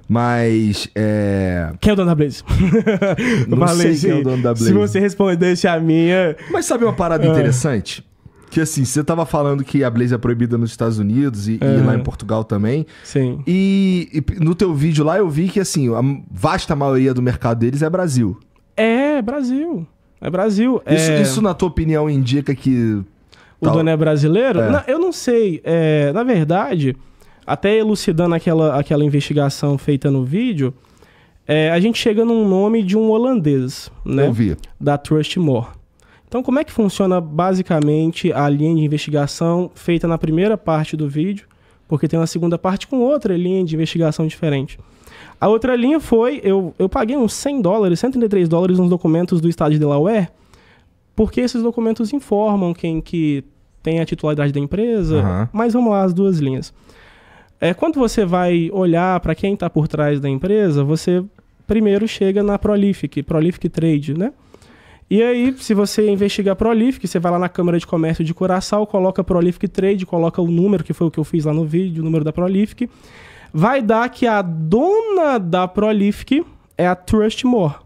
Mas, Quem é o dono da Blaze? Não sei quem é o dono da Blaze. Se você respondesse a minha... Mas sabe uma parada interessante? Que assim, você tava falando que a Blaze é proibida nos Estados Unidos e lá em Portugal também. Sim. E no teu vídeo lá eu vi que assim, a vasta maioria do mercado deles é Brasil. É Brasil. É Brasil. Isso na tua opinião indica que... O dono é brasileiro? É. Não, eu não sei. Na verdade, até elucidando aquela investigação feita no vídeo, a gente chega num nome de um holandês, né? Eu vi. Da Trustmore. Então, como é que funciona basicamente a linha de investigação feita na primeira parte do vídeo? Porque tem uma segunda parte com outra linha de investigação diferente. A outra linha foi, eu paguei uns $100, $133 nos documentos do estado de Delaware, porque esses documentos informam quem que tem a titularidade da empresa, mas vamos lá, as duas linhas. Quando você vai olhar para quem está por trás da empresa, você primeiro chega na Prolific Trade, né? E aí, se você investigar a Prolific, você vai lá na Câmara de Comércio de Curaçao, coloca Prolific Trade, coloca o número, que foi o que eu fiz lá no vídeo, o número da Prolific. Vai dar que a dona da Prolific é a Trustmore,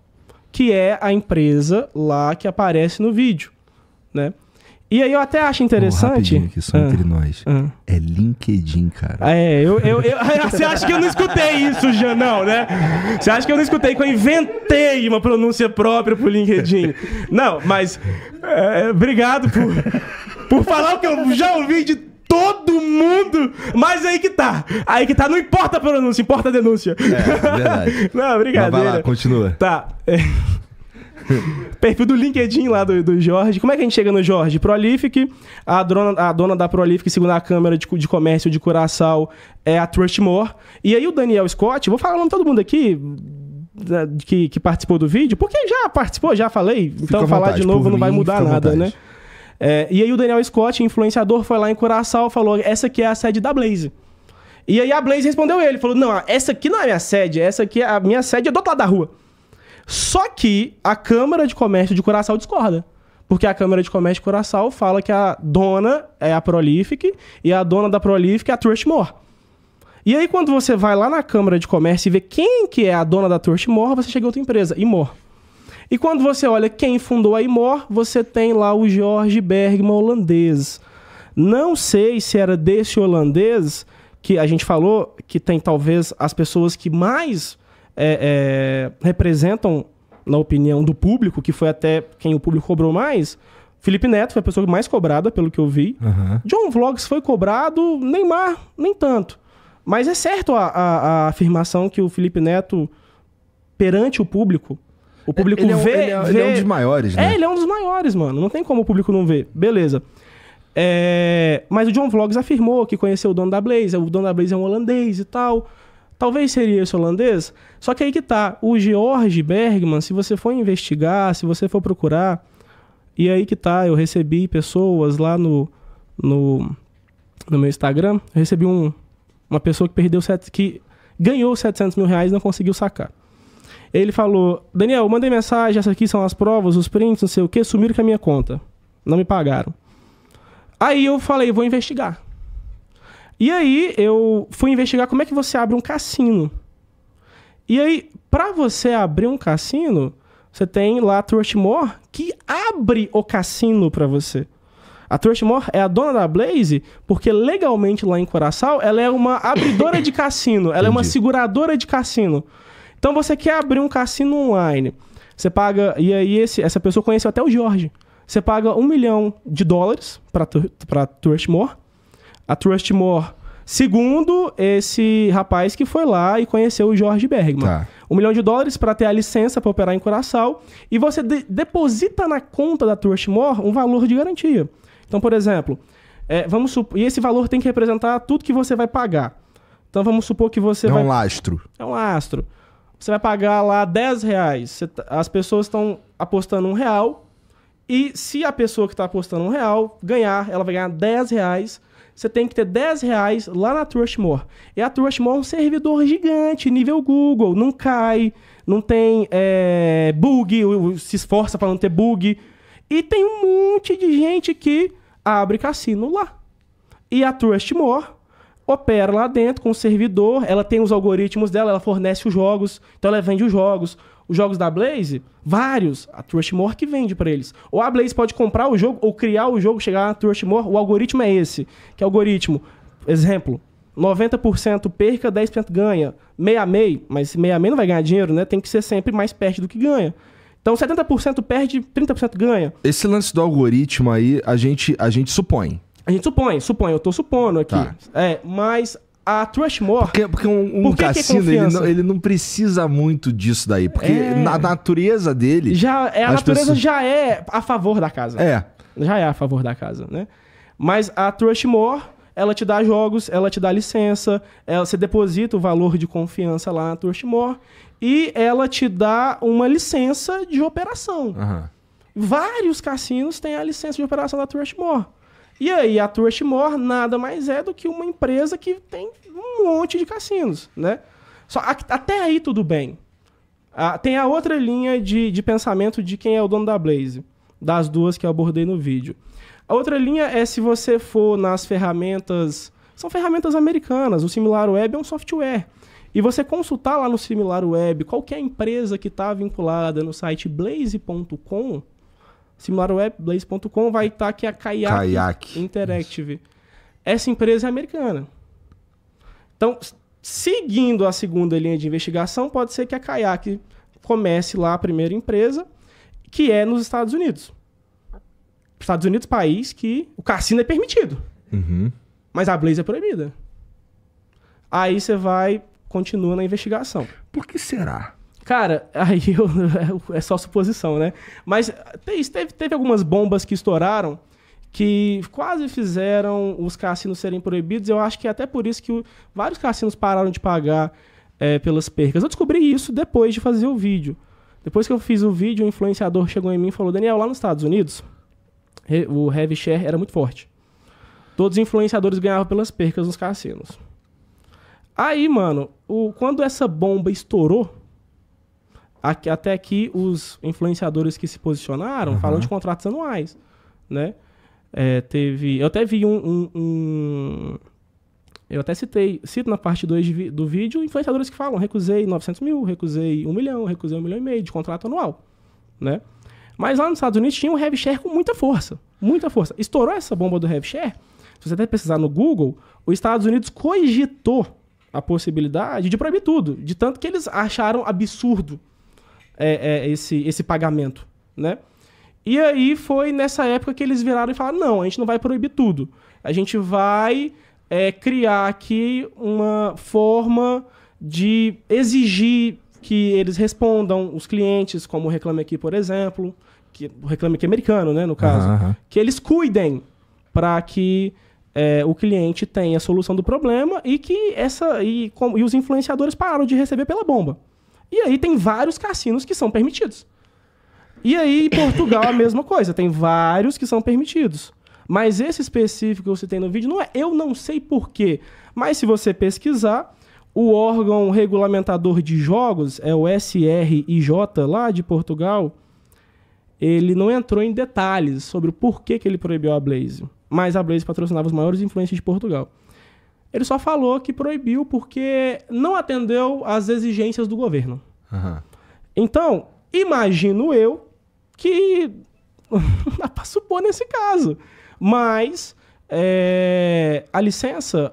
que é a empresa lá que aparece no vídeo, né? E aí eu até acho interessante... Rapidinho aqui, só entre nós. É LinkedIn, cara. Você acha que eu não escutei isso, Janão, né? Você acha que eu não escutei que eu inventei uma pronúncia própria pro LinkedIn? Não, mas... obrigado por falar o que eu já ouvi de todo mundo, mas aí que tá. Não importa a pronúncia, importa a denúncia. Verdade. Não, brincadeira. Mas vai lá, continua. Tá. Perfil do LinkedIn lá do Jorge. Como é que a gente chega no Jorge? Prolific, a dona da Prolific, segundo a Câmara de Comércio de Curaçao, é a Trustmore. E aí o Daniel Scott, vou falar o nome de todo mundo aqui que participou do vídeo, porque já participou, já falei, então falar de novo não vai mudar nada, né? E aí o Daniel Scott, influenciador, foi lá em Curaçao e falou, essa aqui é a sede da Blaze. E aí a Blaze respondeu ele, falou, não, essa aqui não é a minha sede, a minha sede é do outro lado da rua. Só que a Câmara de Comércio de Curaçao discorda. Porque a Câmara de Comércio de Curaçao fala que a dona é a Prolific e a dona da Prolific é a Trustmore. E aí, quando você vai lá na Câmara de Comércio e vê quem que é a dona da Trustmore, você chega a outra empresa, Imor. E quando você olha quem fundou a Imor, você tem lá o Jorge Bergman holandês. Não sei se era desse holandês que a gente falou que tem talvez as pessoas que mais... representam, na opinião do público, que foi até quem o público cobrou mais. Felipe Neto foi a pessoa mais cobrada, pelo que eu vi. John Vlogs foi cobrado, Neymar, nem tanto. Mas é certo a afirmação que o Felipe Neto, perante o público vê... Ele é um dos maiores, né? Ele é um dos maiores, mano. Não tem como o público não ver. Beleza. Mas o John Vlogs afirmou que conheceu o dono da Blaze. O dono da Blaze é um holandês e tal. Talvez seria esse holandês. Só que aí que tá. O Jorge Bergman, se você for investigar, se você for procurar... E aí que tá. Eu recebi pessoas lá no meu Instagram. Eu recebi uma pessoa que ganhou R$700 mil e não conseguiu sacar. Ele falou... Daniel, eu mandei mensagem. Essas aqui são as provas, os prints, não sei o quê. Sumiram com a minha conta. Não me pagaram. Aí eu falei, vou investigar. E aí, eu fui investigar como é que você abre um cassino. E aí, para você abrir um cassino, você tem lá a Trustmore, que abre o cassino para você. A Trustmore é a dona da Blaze, porque legalmente lá em Curaçao, ela é uma abridora de cassino. Ela é uma seguradora de cassino. Então, você quer abrir um cassino online. Você paga... E aí, essa pessoa conheceu até o Jorge. Você paga $1 milhão para Trustmore. A Trustmore, segundo esse rapaz que foi lá e conheceu o Jorge Bergman. Tá. $1 milhão para ter a licença para operar em Curaçao. E você deposita na conta da Trustmore um valor de garantia. Então, por exemplo, e esse valor tem que representar tudo que você vai pagar. Então, vamos supor que você vai... É um lastro. É um lastro. Você vai pagar lá R$10. As pessoas estão apostando R$1. E se a pessoa que está apostando R$1 ganhar, ela vai ganhar R$10. Você tem que ter R$10 lá na Trustmore. E a Trustmore é um servidor gigante, nível Google. Não cai, não tem bug, se esforça para não ter bug. E tem um monte de gente que abre cassino lá. E a Trustmore opera lá dentro com o servidor, ela tem os algoritmos dela, ela fornece os jogos, então ela vende os jogos. Os jogos da Blaze, vários, a Trustmore que vende para eles. Ou a Blaze pode comprar o jogo, ou criar o jogo, chegar na Trustmore, o algoritmo é esse. Que é o algoritmo, exemplo, 90% perca, 10% ganha. Meio, mas meio não vai ganhar dinheiro, né? Tem que ser sempre mais perto do que ganha. Então 70% perde, 30% ganha. Esse lance do algoritmo aí, a gente supõe. A gente supõe, eu tô supondo aqui. Tá. Mas a Trustmore... Porque um cassino, ele não precisa muito disso daí. Porque na natureza dele... A natureza já é a favor da casa. Já é a favor da casa, né? Mas a Trustmore, ela te dá jogos, ela te dá licença, você deposita o valor de confiança lá na Trustmore e ela te dá uma licença de operação. Uhum. Vários cassinos têm a licença de operação da Trustmore. E aí, a Trustmore nada mais é do que uma empresa que tem um monte de cassinos, né? Até aí tudo bem. Tem a outra linha de pensamento de quem é o dono da Blaze, das duas que eu abordei no vídeo. A outra linha é se você for nas ferramentas... São ferramentas americanas. O SimilarWeb é um software. E você consultar lá no SimilarWeb qualquer empresa que está vinculada no site blaze.com... SimilarWeb, Blaze.com, vai estar aqui a Kayak Interactive. Essa empresa é americana. Então, seguindo a segunda linha de investigação, pode ser que a Kayak comece lá a primeira empresa, que é nos Estados Unidos. Estados Unidos, país que o cassino é permitido. Uhum. Mas a Blaze é proibida. Aí você continua na investigação. Por que será? Cara, aí é só suposição, né? Mas teve algumas bombas que estouraram que quase fizeram os cassinos serem proibidos. Eu acho que é até por isso que vários cassinos pararam de pagar pelas percas. Eu descobri isso depois de fazer o vídeo. Depois que eu fiz o vídeo, um influenciador chegou em mim e falou: Daniel, lá nos Estados Unidos, o heavy share era muito forte. Todos os influenciadores ganhavam pelas percas nos cassinos. Aí, mano, quando essa bomba estourou, até aqui os influenciadores que se posicionaram falam de contratos anuais, né? Eu até vi eu até cito na parte 2 do vídeo influenciadores que falam: recusei 900 mil, recusei 1 milhão, recusei 1,5 milhão de contrato anual, né? Mas lá nos Estados Unidos tinha um heavy share com muita força. Estourou essa bomba do heavy share. Se você até pesquisar no Google, os Estados Unidos cogitou a possibilidade de proibir tudo, de tanto que eles acharam absurdo esse pagamento, né? E aí foi nessa época que eles viraram e falaram: não, a gente não vai proibir tudo. A gente vai criar aqui uma forma de exigir que eles respondam os clientes, como o Reclame Aqui, por exemplo, o Reclame Aqui americano, né, no caso, que eles cuidem para que o cliente tenha a solução do problema e que e os influenciadores pararam de receber pela bomba. E aí tem vários cassinos que são permitidos. E aí em Portugal a mesma coisa, tem vários que são permitidos. Mas esse específico que eu citei no vídeo não é, eu não sei porquê. Mas se você pesquisar, o órgão regulamentador de jogos, é o SRIJ lá de Portugal, ele não entrou em detalhes sobre o porquê que ele proibiu a Blaze. Mas a Blaze patrocinava os maiores influencers de Portugal. Ele só falou que proibiu porque não atendeu às exigências do governo. Então, imagino eu que dá para supor nesse caso. Mas a licença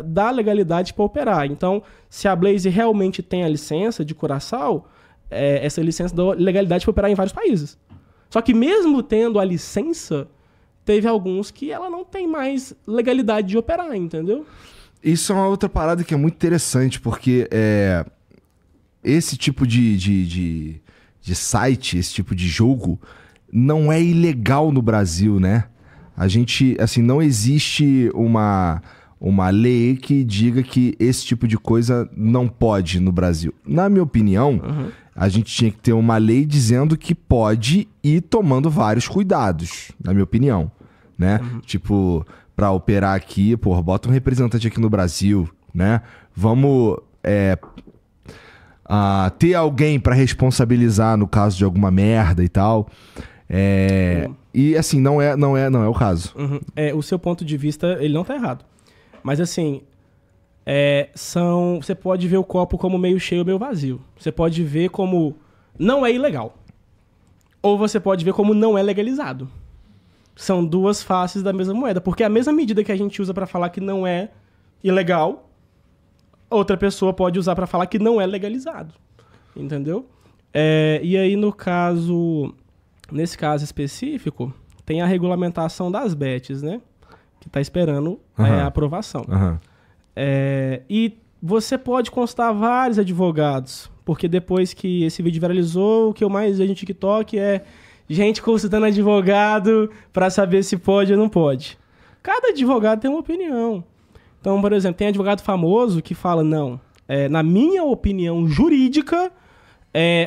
dá legalidade para operar. Então, se a Blaze realmente tem a licença de Curaçao, essa licença dá legalidade para operar em vários países. Só que mesmo tendo a licença, teve alguns que ela não tem mais legalidade de operar, entendeu? Isso é uma outra parada que é muito interessante, porque esse tipo de site, esse tipo de jogo, não é ilegal no Brasil, né? A gente, assim, não existe uma lei que diga que esse tipo de coisa não pode no Brasil. Na minha opinião, a gente tinha que ter uma lei dizendo que pode ir tomando vários cuidados, na minha opinião, né? Tipo, pra operar aqui, porra, bota um representante aqui no Brasil, né? Vamos ter alguém pra responsabilizar no caso de alguma merda e tal. E assim, não é o caso. O seu ponto de vista, ele não tá errado. Mas assim, você pode ver o copo como meio cheio ou meio vazio. Você pode ver como não é ilegal. Ou você pode ver como não é legalizado. São duas faces da mesma moeda. Porque a mesma medida que a gente usa para falar que não é ilegal, outra pessoa pode usar para falar que não é legalizado. Entendeu? E aí, nesse caso específico, tem a regulamentação das bets, né? Que tá esperando a aprovação. E você pode constar vários advogados, porque depois que esse vídeo viralizou, o que eu mais vejo no TikTok é gente consultando advogado para saber se pode ou não pode. Cada advogado tem uma opinião. Então, por exemplo, tem advogado famoso que fala, não, na minha opinião jurídica,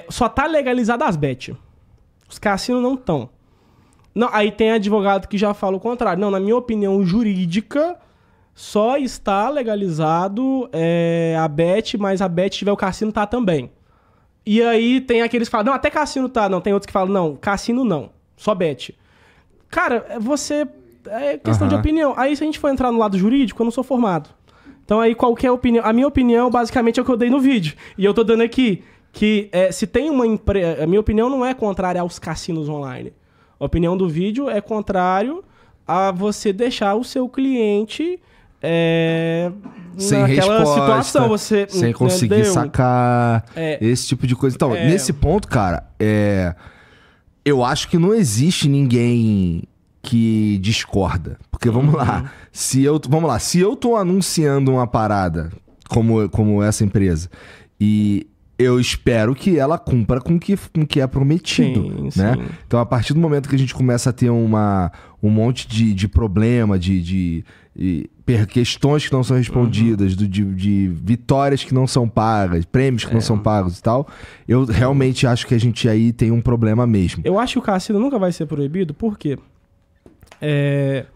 só tá legalizado as bets. Os cassinos não estão. Aí tem advogado que já fala o contrário. Não, na minha opinião jurídica, só está legalizado a bet, mas a bet tiver o cassino tá também. E aí tem aqueles que falam, não, até cassino tá. Não, tem outros que falam, não, cassino não, só bet. Cara, é questão de opinião. Aí se a gente for entrar no lado jurídico, eu não sou formado. Então aí qualquer opinião... A minha opinião, basicamente, é o que eu dei no vídeo. E eu tô dando aqui que se tem uma empresa... A minha opinião não é contrária aos cassinos online. A opinião do vídeo é contrário a você deixar o seu cliente... sem naquela resposta, situação, sem conseguir sacar esse tipo de coisa. Então, nesse ponto, cara, eu acho que não existe ninguém que discorda. Porque, vamos lá, se eu tô anunciando uma parada como essa empresa, e eu espero que ela cumpra com o que é prometido, né? Sim. Então, a partir do momento que a gente começa a ter um monte de problema, de questões que não são respondidas, de vitórias que não são pagas, prêmios que não são pagos e tal, eu realmente acho que a gente aí tem um problema mesmo. Eu acho que o cassino nunca vai ser proibido, por quê?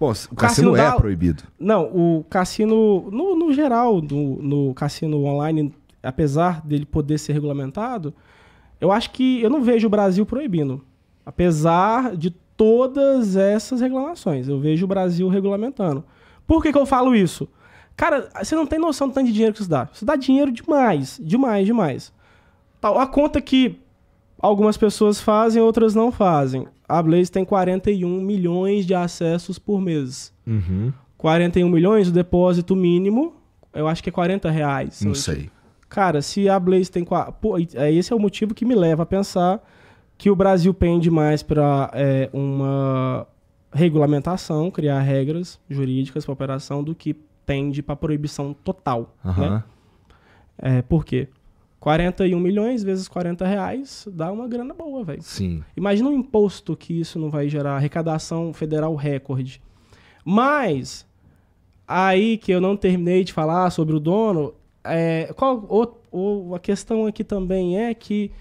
Bom, o cassino é proibido. Não, o cassino, no geral, no cassino online, apesar dele poder ser regulamentado, eu acho que eu não vejo o Brasil proibindo. Apesar de todas essas reclamações, eu vejo o Brasil regulamentando. Por que eu falo isso? Cara, você não tem noção do tanto de dinheiro que isso dá. Isso dá dinheiro demais, demais. A conta que algumas pessoas fazem, outras não fazem. A Blaze tem 41 milhões de acessos por mês. 41 milhões, o depósito mínimo, eu acho que é R$40. Não sei. Cara, se a Blaze tem... esse é o motivo que me leva a pensar que o Brasil pende mais para uma regulamentação, criar regras jurídicas para operação, do que tende para proibição total. Né? Por quê? 41 milhões vezes R$40 dá uma grana boa, velho. Sim. Imagina um imposto que isso não vai gerar, arrecadação federal recorde. Mas, aí que eu não terminei de falar sobre o dono, a questão aqui também é que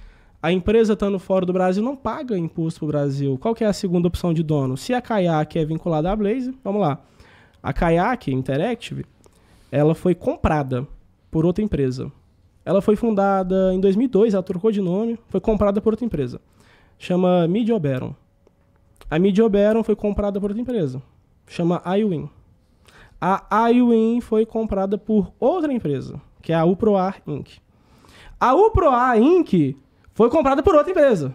a empresa estando fora do Brasil não paga imposto pro Brasil. Qual que é a segunda opção de dono? Se a Kayak é vinculada à Blaze, vamos lá. A Kayak Interactive, ela foi comprada por outra empresa. Ela foi fundada em 2002, ela trocou de nome, foi comprada por outra empresa. Chama Media Oberon. A Media Oberon foi comprada por outra empresa. Chama iWin. A iWin foi comprada por outra empresa, que é a Uproar Inc. A Uproar Inc. foi comprada por outra empresa,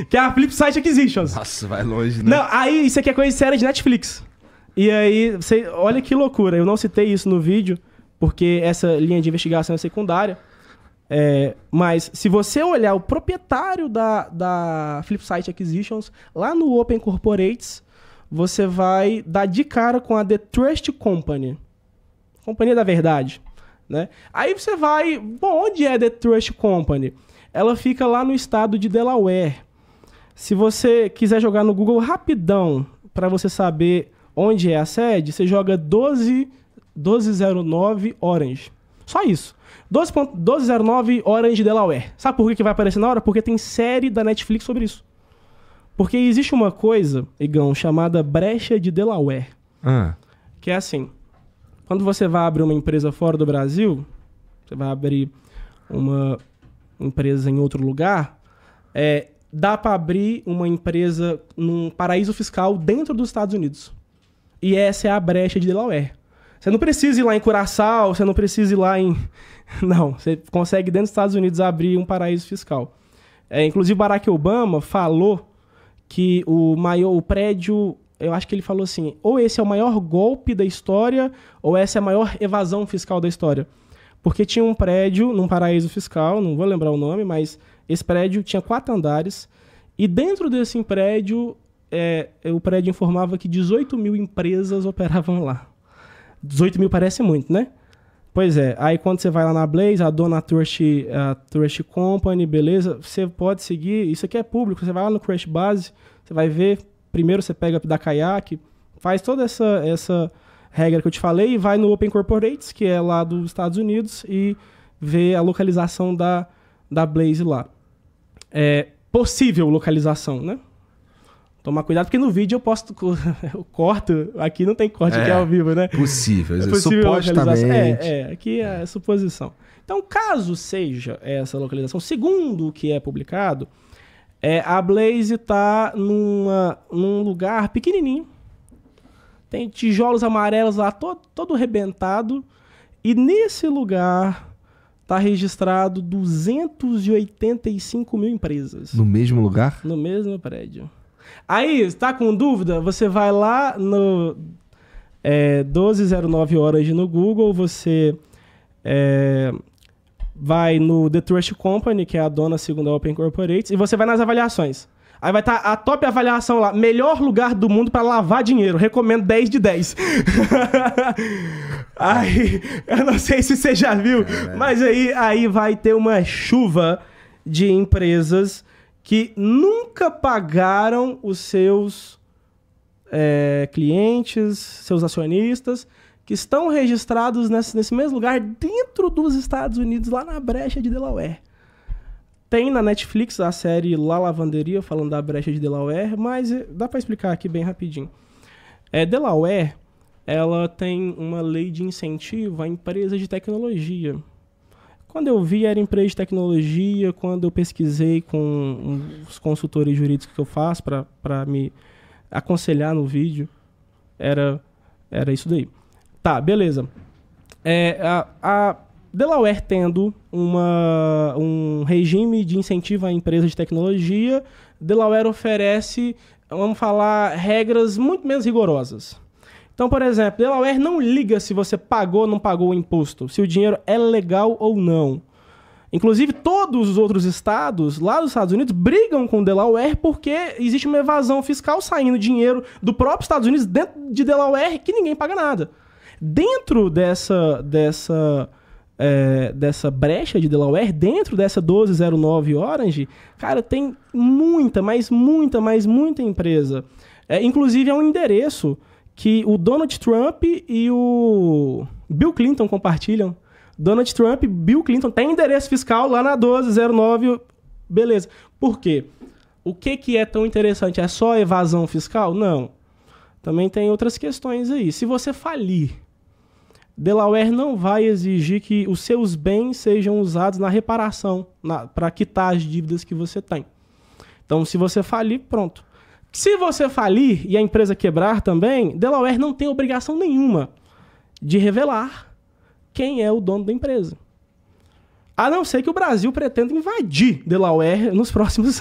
que é a Flipside Acquisitions. Nossa, vai longe, né? Não, aí isso aqui é coisa séria de Netflix. E aí, olha que loucura, eu não citei isso no vídeo, porque essa linha de investigação é secundária. Mas se você olhar o proprietário da Flipside Acquisitions, lá no Open Corporates, você vai dar de cara com a The Trust Company. Companhia da Verdade. Né? Aí você vai... Bom, onde é The Trust Company? Ela fica lá no estado de Delaware. Se você quiser jogar no Google rapidão, para você saber onde é a sede, você joga 1209 Orange. Só isso. 1209 Orange Delaware. Sabe por que vai aparecer na hora? Porque tem série da Netflix sobre isso. Porque existe uma coisa, Igão, chamada brecha de Delaware. Que é assim. Quando você vai abrir uma empresa fora do Brasil, você vai abrir uma empresa em outro lugar, dá para abrir uma empresa num paraíso fiscal dentro dos Estados Unidos. E essa é a brecha de Delaware. Você não precisa ir lá em Curaçao, você não precisa ir lá em... Não, você consegue dentro dos Estados Unidos abrir um paraíso fiscal. Inclusive, Barack Obama falou que o prédio... Eu acho que ele falou assim, ou esse é o maior golpe da história, ou essa é a maior evasão fiscal da história. Porque tinha um prédio num paraíso fiscal, não vou lembrar o nome, mas esse prédio tinha 4 andares, e dentro desse prédio, o prédio informava que 18 mil empresas operavam lá. 18 mil parece muito, né? Pois é, aí quando você vai lá na Blaze, a dona Trust Company, beleza, você pode seguir, isso aqui é público, você vai lá no Crash Base, você vai ver, primeiro você pega da Kayak, faz toda essa regra que eu te falei e vai no Open Corporates, que é lá dos Estados Unidos, e vê a localização da Blaze lá. Possível localização, né? Tomar cuidado, porque no vídeo eu corto, aqui não tem corte, aqui é ao vivo, né? Possível, possível supostamente. Aqui é suposição. Então, caso seja essa localização, segundo o que é publicado, a Blaze está num lugar pequenininho, tem tijolos amarelos lá, todo arrebentado, e nesse lugar está registrado 285 mil empresas. No mesmo lugar? No mesmo prédio. Aí, está com dúvida? Você vai lá no 1209 horas no Google, você vai no The Trust Company, que é a dona segundo a Open Corporates, e você vai nas avaliações. Aí vai estar a top avaliação lá, melhor lugar do mundo para lavar dinheiro, recomendo 10 de 10. Aí, eu não sei se você já viu, mas aí vai ter uma chuva de empresas que nunca pagaram os seus clientes, seus acionistas, que estão registrados nesse mesmo lugar dentro dos Estados Unidos, lá na brecha de Delaware. Tem na Netflix a série La Lavanderia, falando da brecha de Delaware, mas dá para explicar aqui bem rapidinho. Delaware, ela tem uma lei de incentivo a empresas de tecnologia. Quando eu vi, era empresa de tecnologia. Quando eu pesquisei com os consultores jurídicos que eu faço para me aconselhar no vídeo, era isso daí. Tá, beleza. A Delaware tendo um regime de incentivo a empresas de tecnologia, Delaware oferece, vamos falar, regras muito menos rigorosas. Então, por exemplo, Delaware não liga se você pagou ou não pagou o imposto, se o dinheiro é legal ou não. Inclusive, todos os outros estados lá dos Estados Unidos brigam com Delaware porque existe uma evasão fiscal saindo dinheiro do próprio Estados Unidos dentro de Delaware que ninguém paga nada. Dentro dessa brecha de Delaware, dentro dessa 1209 Orange, cara, tem muita empresa. Inclusive, é um endereço que o Donald Trump e o Bill Clinton compartilham. Donald Trump e Bill Clinton têm endereço fiscal lá na 1209, beleza. Por quê? O que é tão interessante? É só evasão fiscal? Não. Também tem outras questões aí. Se você falir, Delaware não vai exigir que os seus bens sejam usados na reparação, para quitar as dívidas que você tem. Então, se você falir, pronto. Se você falir e a empresa quebrar também, Delaware não tem obrigação nenhuma de revelar quem é o dono da empresa. A não ser que o Brasil pretenda invadir Delaware nos próximos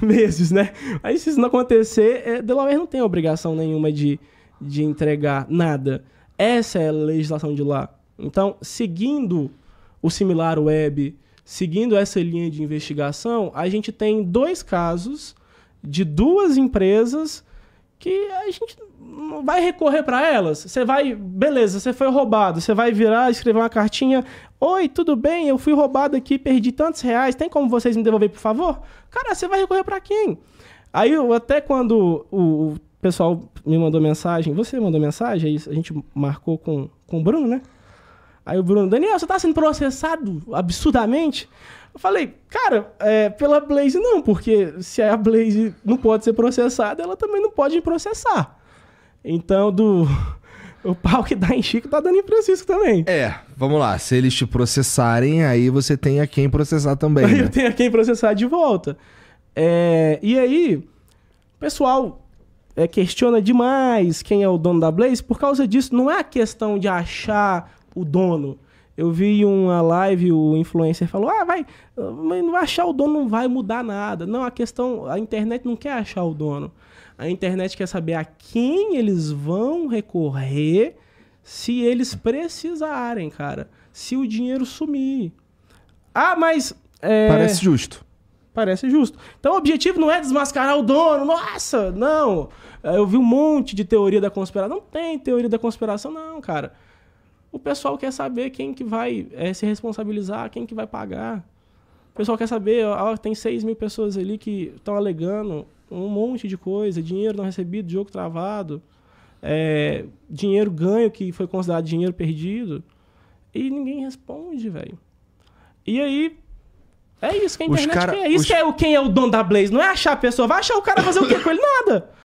meses, né? Aí, se isso não acontecer, Delaware não tem obrigação nenhuma de entregar nada. Essa é a legislação de lá. Então, seguindo o SimilarWeb, seguindo essa linha de investigação, a gente tem 2 casos de 2 empresas que a gente não vai recorrer para elas. Você vai, beleza, você foi roubado, você vai virar, escrever uma cartinha: oi, tudo bem, eu fui roubado aqui, perdi tantos reais, tem como vocês me devolver, por favor? Cara, você vai recorrer para quem? Aí, até quando o pessoal me mandou mensagem, você mandou mensagem, a gente marcou com o Bruno, né? Aí o Bruno: Daniel, você tá sendo processado absurdamente? Eu falei: cara, pela Blaze não, porque se a Blaze não pode ser processada, ela também não pode me processar. Então, o pau que dá em Chico tá dando em Francisco também. Vamos lá, se eles te processarem, aí você tem a quem processar também, né? Eu tenho a quem processar de volta. E aí, pessoal questiona demais quem é o dono da Blaze, por causa disso, não é a questão de achar o dono. Eu vi uma live, o influencer falou, mas não achar o dono não vai mudar nada. Não, a internet não quer achar o dono. A internet quer saber a quem eles vão recorrer se eles precisarem, cara. Se o dinheiro sumir. Mas... Parece justo. Parece justo. Então o objetivo não é desmascarar o dono. Nossa, não. Eu vi um monte de teoria da conspiração. Não tem teoria da conspiração, não, cara. O pessoal quer saber quem que vai se responsabilizar, quem que vai pagar. O pessoal quer saber, tem 6 mil pessoas ali que estão alegando um monte de coisa, dinheiro não recebido, jogo travado, dinheiro ganho que foi considerado dinheiro perdido. E ninguém responde, velho. E aí, é isso que a internet quer. Isso que é quem é o dono da Blaze. Não é achar a pessoa. Vai achar o cara fazer o quê com ele? Nada.